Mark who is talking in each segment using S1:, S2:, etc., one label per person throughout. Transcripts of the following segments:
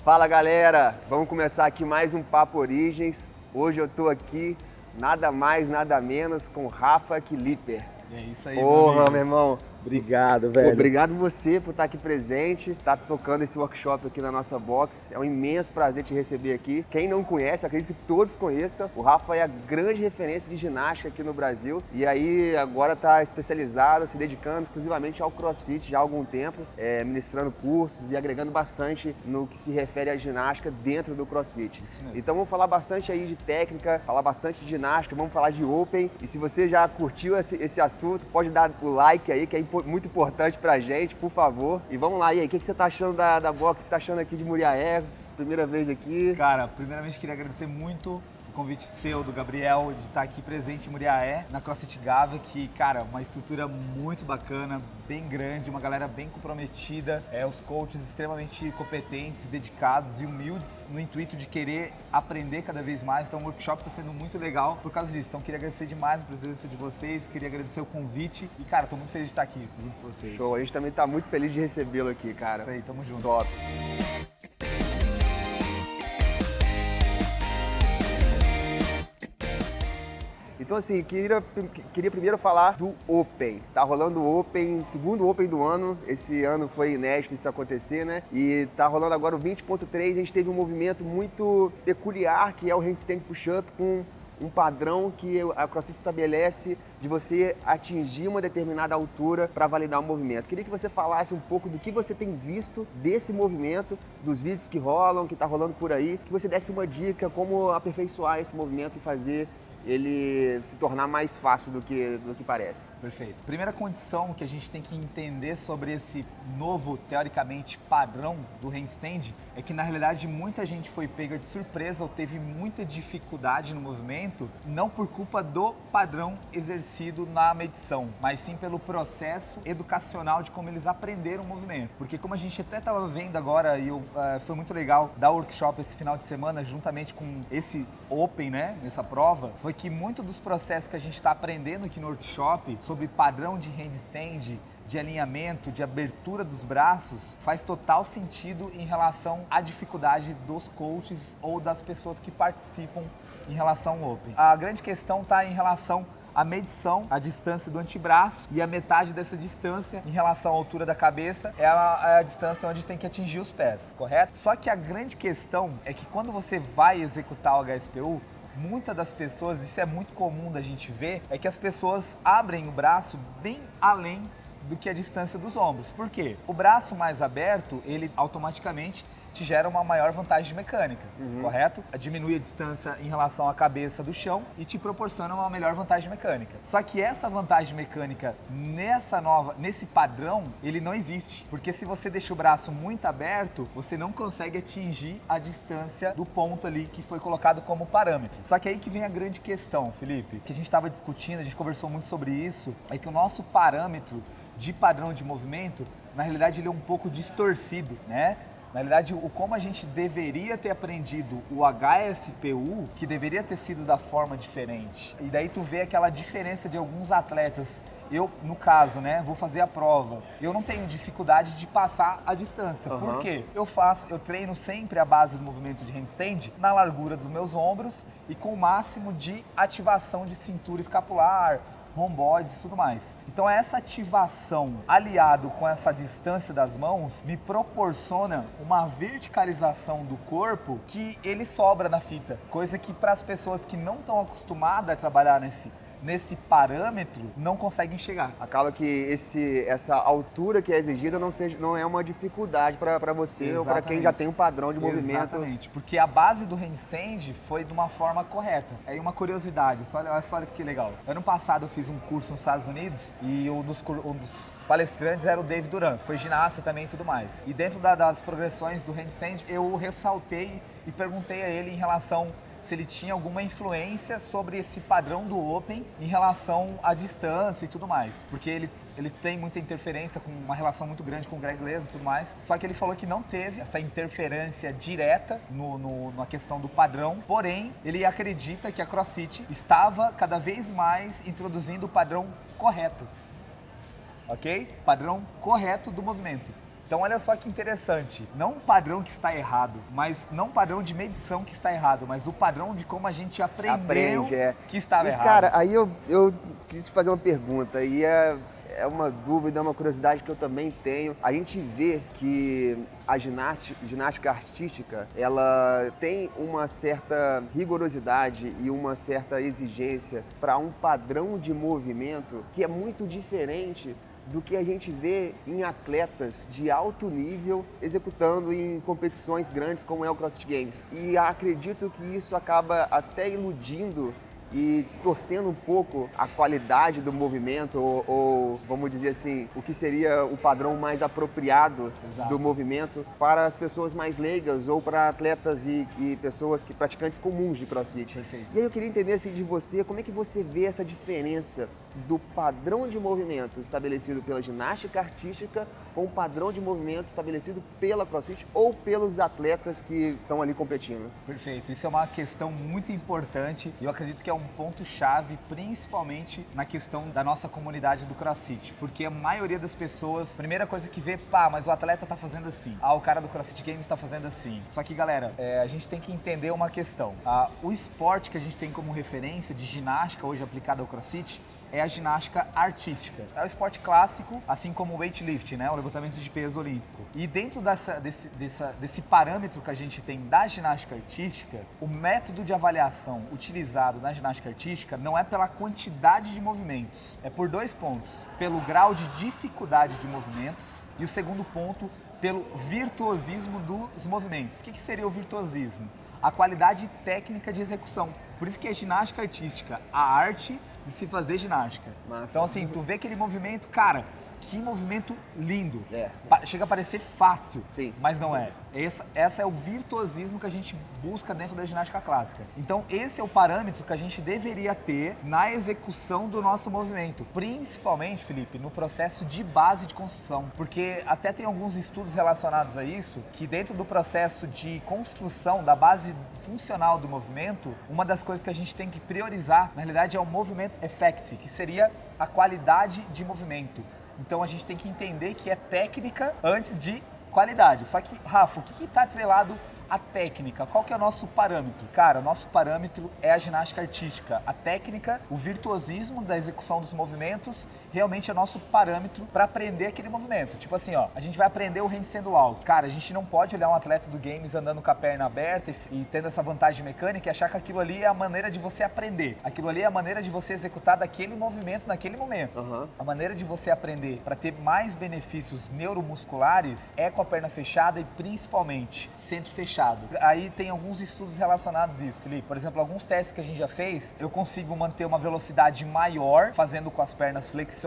S1: Fala galera, vamos começar aqui mais um Papo Origens. Hoje eu tô aqui, nada mais, nada menos, com Rafa Killiper.
S2: É isso aí,
S1: Porra, meu irmão.
S2: Obrigado,
S1: Pô,
S2: velho.
S1: obrigado você por estar aqui presente, tá tocando esse workshop aqui na nossa box. É um imenso prazer te receber aqui. Quem não conhece, acredito que todos conheçam. O Rafa é a grande referência de ginástica aqui no Brasil. E aí agora tá especializado, se dedicando exclusivamente ao CrossFit já há algum tempo, ministrando cursos e agregando bastante no que se refere à ginástica dentro do CrossFit. Então vamos falar bastante aí de técnica, falar bastante de ginástica, vamos falar de Open. E se você já curtiu esse assunto, pode dar o like aí, que é muito importante pra gente, por favor. E vamos lá, e aí, o que você tá achando da box? O que você tá achando aqui de Muriaé? Primeira vez aqui.
S2: Cara, primeiramente queria agradecer muito o convite seu, do Gabriel, de estar aqui presente em Muriaé, na CrossFit Gávea, que, cara, uma estrutura muito bacana, bem grande, uma galera bem comprometida, os coaches extremamente competentes, dedicados e humildes, no intuito de querer aprender cada vez mais. Então o workshop está sendo muito legal por causa disso. Então queria agradecer demais a presença de vocês, queria agradecer o convite e, cara, tô muito feliz de estar aqui junto com vocês.
S1: Show, a gente também tá muito feliz de recebê-lo aqui, cara.
S2: Isso aí, tamo junto.
S1: Top. Então assim, queria primeiro falar do Open. Tá rolando o Open, segundo Open do ano. Esse ano foi inédito isso acontecer, né? E tá rolando agora o 20.3. A gente teve um movimento muito peculiar, que é o handstand push-up, com um padrão que a CrossFit estabelece de você atingir uma determinada altura para validar o movimento. Queria que você falasse um pouco do que você tem visto desse movimento, dos vídeos que rolam, que tá rolando por aí, que você desse uma dica como aperfeiçoar esse movimento e fazer ele se tornar mais fácil do que parece.
S2: Perfeito. Primeira condição que a gente tem que entender sobre esse novo, teoricamente, padrão do handstand é que, na realidade, muita gente foi pega de surpresa ou teve muita dificuldade no movimento, não por culpa do padrão exercido na medição, mas sim pelo processo educacional de como eles aprenderam o movimento. Porque como a gente até estava vendo agora, e foi muito legal dar o workshop esse final de semana, juntamente com esse Open, né, nessa prova, foi que muito dos processos que a gente está aprendendo aqui no workshop sobre padrão de handstand, de alinhamento, de abertura dos braços, faz total sentido em relação à dificuldade dos coaches ou das pessoas que participam em relação ao Open. A grande questão está em relação à medição, a distância do antebraço, e a metade dessa distância em relação à altura da cabeça é a distância onde tem que atingir os pés, correto? Só que a grande questão é que quando você vai executar o HSPU, muitas das pessoas, isso é muito comum da gente ver, é que as pessoas abrem o braço bem além do que a distância dos ombros. Por quê? O braço mais aberto, ele automaticamente te gera uma maior vantagem mecânica, correto? Diminui a distância em relação à cabeça do chão e te proporciona uma melhor vantagem mecânica. Só que essa vantagem mecânica nesse padrão, ele não existe. Porque se você deixa o braço muito aberto, você não consegue atingir a distância do ponto ali que foi colocado como parâmetro. Só que aí que vem a grande questão, Felipe, que a gente estava discutindo, a gente conversou muito sobre isso, é que o nosso parâmetro de padrão de movimento, na realidade ele é um pouco distorcido, né? Na realidade, como a gente deveria ter aprendido o HSPU, que deveria ter sido da forma diferente. E daí tu vê aquela diferença de alguns atletas. Eu, no caso, né, vou fazer a prova. Eu não tenho dificuldade de passar a distância. Por quê? Eu treino sempre a base do movimento de handstand na largura dos meus ombros e com o máximo de ativação de cintura escapular, romboides e tudo mais. Então essa ativação aliado com essa distância das mãos me proporciona uma verticalização do corpo que ele sobra na fita, coisa que para as pessoas que não estão acostumadas a trabalhar nesse parâmetro não conseguem chegar.
S1: Acaba que essa altura que é exigida não é uma dificuldade para você. Exatamente. Ou para quem já tem um padrão de movimento.
S2: Exatamente, porque a base do handstand foi de uma forma correta. Aí uma curiosidade, olha só que legal. Ano passado eu fiz um curso nos Estados Unidos e um dos palestrantes era o David Duran, foi ginasta também e tudo mais. E dentro das progressões do handstand eu ressaltei e perguntei a ele em relação se ele tinha alguma influência sobre esse padrão do Open em relação à distância e tudo mais. Porque ele tem muita interferência, com uma relação muito grande com o Greg Lesnar e tudo mais. Só que ele falou que não teve essa interferência direta na questão do padrão. Porém, ele acredita que a CrossFit estava cada vez mais introduzindo o padrão correto. Ok? Padrão correto do movimento. Então olha só que interessante, não um padrão que está errado, mas não um padrão de medição que está errado, mas o padrão de como a gente aprendeu que estava errado.
S1: Cara, aí eu queria te fazer uma pergunta, e é uma dúvida, é uma curiosidade que eu também tenho. A gente vê que a ginástica artística, ela tem uma certa rigorosidade e uma certa exigência para um padrão de movimento que é muito diferente do que a gente vê em atletas de alto nível executando em competições grandes como é o CrossFit Games. E acredito que isso acaba até iludindo e distorcendo um pouco a qualidade do movimento ou, vamos dizer assim, o que seria o padrão mais apropriado do movimento para as pessoas mais leigas ou para atletas e pessoas praticantes comuns de CrossFit.
S2: Perfeito.
S1: E aí eu queria entender assim, de você, como é que você vê essa diferença do padrão de movimento estabelecido pela ginástica artística com o padrão de movimento estabelecido pela CrossFit ou pelos atletas que estão ali competindo.
S2: Perfeito, isso é uma questão muito importante e eu acredito que é um ponto-chave, principalmente na questão da nossa comunidade do CrossFit, porque a maioria das pessoas, primeira coisa que vê, mas o atleta tá fazendo assim, o cara do CrossFit Games tá fazendo assim. Só que, galera, a gente tem que entender uma questão. O esporte que a gente tem como referência de ginástica hoje aplicada ao CrossFit é a ginástica artística. É o esporte clássico, assim como o weightlifting, né? O levantamento de peso olímpico. E dentro desse parâmetro que a gente tem da ginástica artística, o método de avaliação utilizado na ginástica artística não é pela quantidade de movimentos, é por 2 pontos. Pelo grau de dificuldade de movimentos e o segundo ponto, pelo virtuosismo dos movimentos. O que seria o virtuosismo? A qualidade técnica de execução. Por isso que é ginástica artística, a arte de se fazer ginástica.
S1: Massa.
S2: Então assim, tu vê aquele movimento, cara, que movimento lindo.
S1: É.
S2: Chega a parecer fácil,
S1: Sim.
S2: mas não é. Essa é o virtuosismo que a gente busca dentro da ginástica clássica. Então esse é o parâmetro que a gente deveria ter na execução do nosso movimento. Principalmente, Felipe, no processo de base de construção. Porque até tem alguns estudos relacionados a isso, que dentro do processo de construção da base funcional do movimento, uma das coisas que a gente tem que priorizar, na realidade, é o movement effect, que seria a qualidade de movimento. Então a gente tem que entender que é técnica antes de qualidade. Só que, Rafa, o que está atrelado à técnica? Qual que é o nosso parâmetro? Cara, o nosso parâmetro é a ginástica artística. A técnica, o virtuosismo da execução dos movimentos, realmente é nosso parâmetro para aprender aquele movimento. Tipo assim, a gente vai aprender o handstand walk. Cara, a gente não pode olhar um atleta do games andando com a perna aberta e tendo essa vantagem mecânica e achar que aquilo ali é a maneira de você aprender. Aquilo ali é a maneira de você executar daquele movimento naquele momento.
S1: Uhum.
S2: A maneira de você aprender para ter mais benefícios neuromusculares é com a perna fechada e principalmente centro fechado. Aí tem alguns estudos relacionados a isso, Felipe. Por exemplo, alguns testes que a gente já fez, eu consigo manter uma velocidade maior fazendo com as pernas flexionadas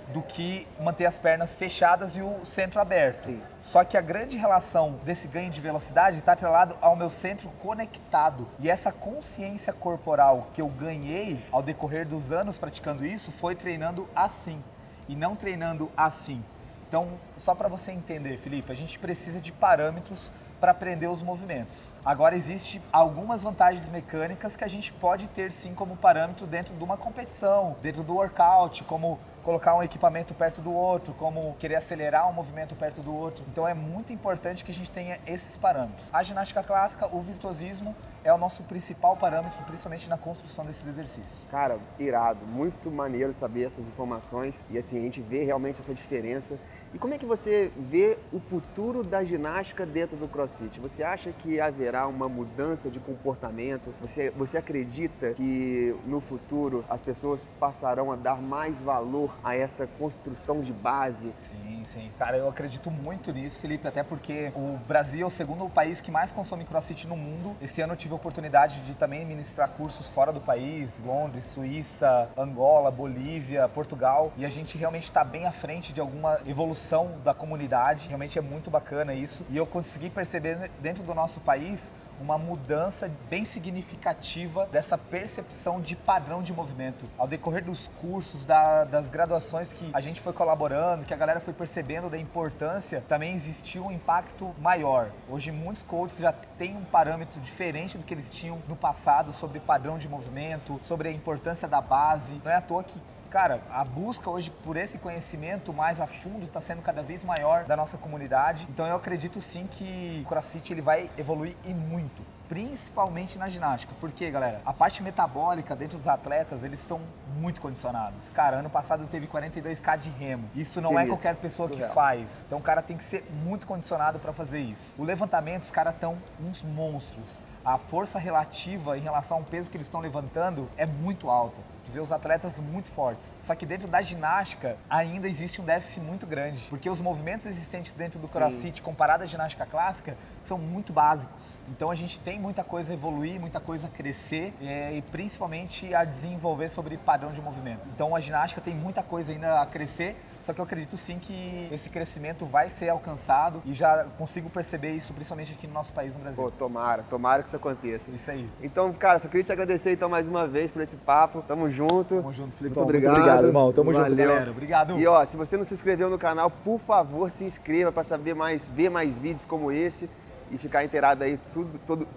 S2: do que manter as pernas fechadas e o centro aberto.
S1: Sim.
S2: Só que a grande relação desse ganho de velocidade está atrelado ao meu centro conectado. E essa consciência corporal que eu ganhei ao decorrer dos anos praticando isso foi treinando assim e não treinando assim. Então, só para você entender, Felipe, a gente precisa de parâmetros para aprender os movimentos. Agora, existem algumas vantagens mecânicas que a gente pode ter sim como parâmetro dentro de uma competição, dentro do workout, como colocar um equipamento perto do outro, como querer acelerar um movimento perto do outro. Então é muito importante que a gente tenha esses parâmetros. A ginástica clássica, o virtuosismo, é o nosso principal parâmetro, principalmente na construção desses exercícios.
S1: Cara, irado, muito maneiro saber essas informações e assim, a gente vê realmente essa diferença. E como é que você vê o futuro da ginástica dentro do CrossFit? Você acha que haverá uma mudança de comportamento? Você acredita que no futuro as pessoas passarão a dar mais valor a essa construção de base?
S2: Sim, sim. Cara, eu acredito muito nisso, Felipe, até porque o Brasil é o segundo país que mais consome CrossFit no mundo. Esse ano eu tive a oportunidade de também ministrar cursos fora do país, Londres, Suíça, Angola, Bolívia, Portugal, e a gente realmente está bem à frente de alguma evolução da comunidade. Realmente é muito bacana isso, e eu consegui perceber dentro do nosso país uma mudança bem significativa dessa percepção de padrão de movimento. Ao decorrer dos cursos, das graduações que a gente foi colaborando, que a galera foi percebendo da importância, também existiu um impacto maior. Hoje muitos coaches já têm um parâmetro diferente do que eles tinham no passado sobre padrão de movimento, sobre a importância da base. Não é à toa que cara, a busca hoje por esse conhecimento mais a fundo está sendo cada vez maior da nossa comunidade. Então eu acredito sim que o CrossFit ele vai evoluir e muito, principalmente na ginástica. Porque, galera, a parte metabólica dentro dos atletas, eles são muito condicionados. Cara, ano passado teve 42K de remo. Isso não é qualquer pessoa que faz. Então o cara tem que ser muito condicionado para fazer isso. O levantamento, os caras estão uns monstros. A força relativa em relação ao peso que eles estão levantando é muito alta. Tu vê os atletas muito fortes. Só que dentro da ginástica ainda existe um déficit muito grande, porque os movimentos existentes dentro do CrossFit comparado à ginástica clássica são muito básicos. Então a gente tem muita coisa a evoluir, muita coisa a crescer e principalmente a desenvolver sobre padrão de movimento. Então a ginástica tem muita coisa ainda a crescer. Só que eu acredito sim que esse crescimento vai ser alcançado e já consigo perceber isso, principalmente aqui no nosso país, no Brasil.
S1: Pô, tomara que isso aconteça.
S2: Isso aí.
S1: Então, cara, só queria te agradecer então mais uma vez por esse papo. Tamo junto.
S2: Tamo junto, Felipe.
S1: Muito obrigado.
S2: Muito obrigado, irmão. Tamo
S1: Valeu.
S2: junto, galera. Obrigado.
S1: E ó, se você não se inscreveu no canal, por favor, se inscreva para ver mais vídeos como esse e ficar inteirado aí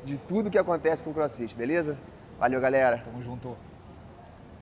S1: de tudo que acontece com o CrossFit, beleza? Valeu, galera.
S2: Tamo junto.